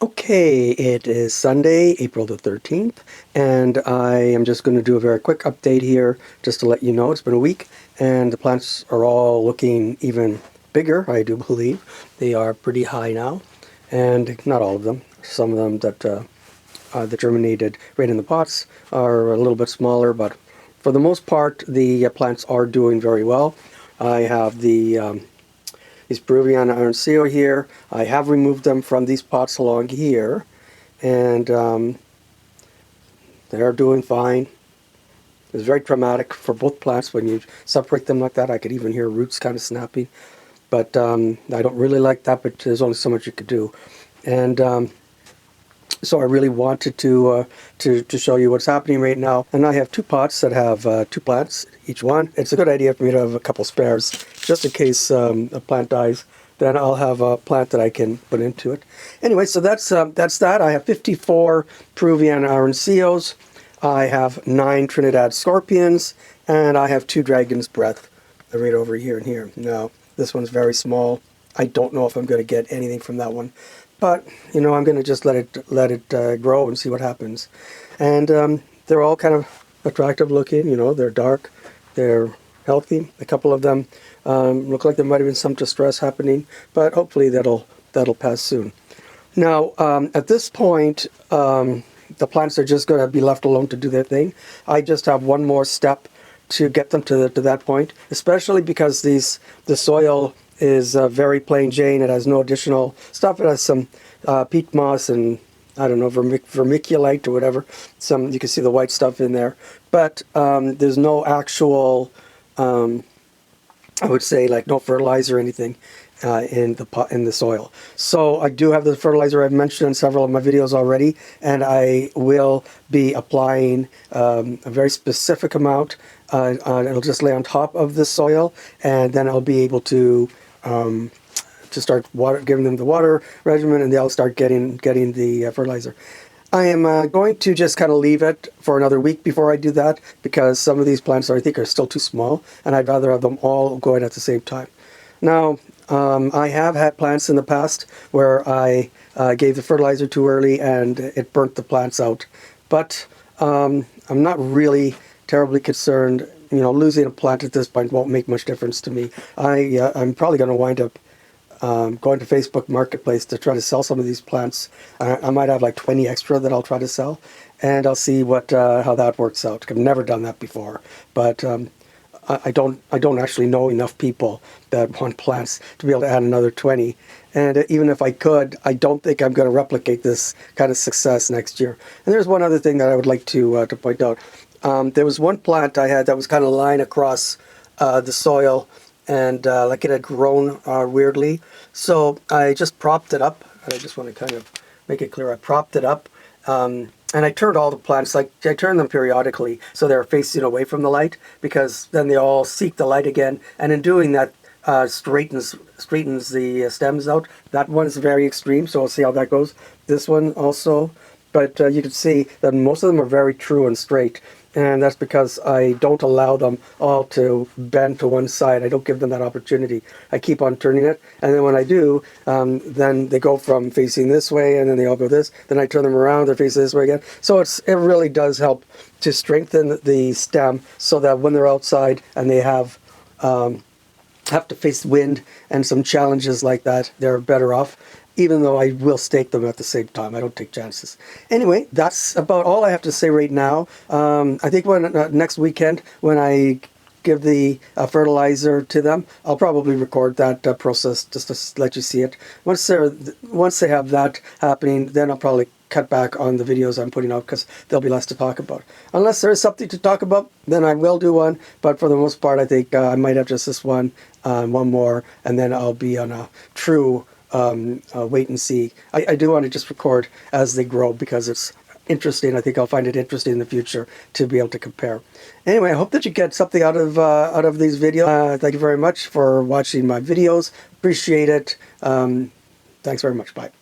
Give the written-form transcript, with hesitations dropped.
Okay, it is Sunday, April the 13th, and I am just going to do a very quick update here just to let you know it's been a week and the plants are all looking even bigger, I do believe. They are pretty high now, and not all of them. Some of them that germinated right in the pots are a little bit smaller, but for the most part, the plants are doing very well. I have these Peruvian Aranceo here. I have removed them from these pots along here, and they're doing fine. It's very traumatic for both plants when you separate them like that. I could even hear roots kind of snapping, but I don't really like that, but there's only so much you could do. And so I really wanted to show you what's happening right now. And I have two pots that have two plants, each one. It's a good idea for me to have a couple spares, just in case a plant dies. Then I'll have a plant that I can put into it. Anyway, so that's that. I have 54 Peruvian Aranceos. I have 9 Trinidad Scorpions, and I have 2 Dragon's Breath right over here and here. Now, this one's very small. I don't know if I'm going to get anything from that one. But, you know, I'm going to just let it grow and see what happens. And they're all kind of attractive looking, you know, they're dark, they're healthy. A couple of them look like there might have been some distress happening, but hopefully that'll pass soon. Now, at this point, the plants are just going to be left alone to do their thing. I just have one more step to get them to that point, especially because the soil is very plain Jane. It has no additional stuff. It has some peat moss and, I don't know, vermiculite or whatever. You can see the white stuff in there. But there's no actual, I would say, like no fertilizer or anything in the soil. So I do have the fertilizer I've mentioned in several of my videos already, and I will be applying a very specific amount. It'll just lay on top of the soil, and then I'll be able to start giving them the water regimen, and they'll start getting the fertilizer. I am going to just kind of leave it for another week before I do that, because some of these plants I think are still too small, and I'd rather have them all going at the same time. Now, I have had plants in the past where I gave the fertilizer too early and it burnt the plants out, but I'm not really terribly concerned. You know, losing a plant at this point won't make much difference to me. I'm probably going to wind up going to Facebook Marketplace to try to sell some of these plants. I might have like 20 extra that I'll try to sell, and I'll see how that works out. I've never done that before, but I don't actually know enough people that want plants to be able to add another 20. And even if I could, I don't think I'm going to replicate this kind of success next year. And there's one other thing that I would like to point out. There was one plant I had that was kind of lying across the soil, and like it had grown weirdly. So I just propped it up, and I just want to kind of make it clear. I propped it up, and I turned all the plants, like I turned them periodically so they're facing away from the light, because then they all seek the light again, and in doing that, straightens the stems out. That one's very extreme, so we'll see how that goes. This one also, but you can see that most of them are very true and straight. And that's because I don't allow them all to bend to one side. I don't give them that opportunity. I keep on turning it, and then when I do, then they go from facing this way, and then they all go this. Then I turn them around, they're facing this way again. So it really does help to strengthen the stem, so that when they're outside and they have to face wind and some challenges like that, they're better off. Even though I will stake them at the same time. I don't take chances. Anyway, that's about all I have to say right now. I think next weekend, when I give the fertilizer to them, I'll probably record that process just to let you see it. Once they have that happening, then I'll probably cut back on the videos I'm putting out, because there'll be less to talk about. Unless there is something to talk about, then I will do one. But for the most part, I think I might have just this one more, and then I'll be on a true wait and see. I do want to just record as they grow, because it's interesting. I think I'll find it interesting in the future to be able to compare. Anyway, I hope that you get something out of these videos. Thank you very much for watching my videos. Appreciate it. Thanks very much. Bye.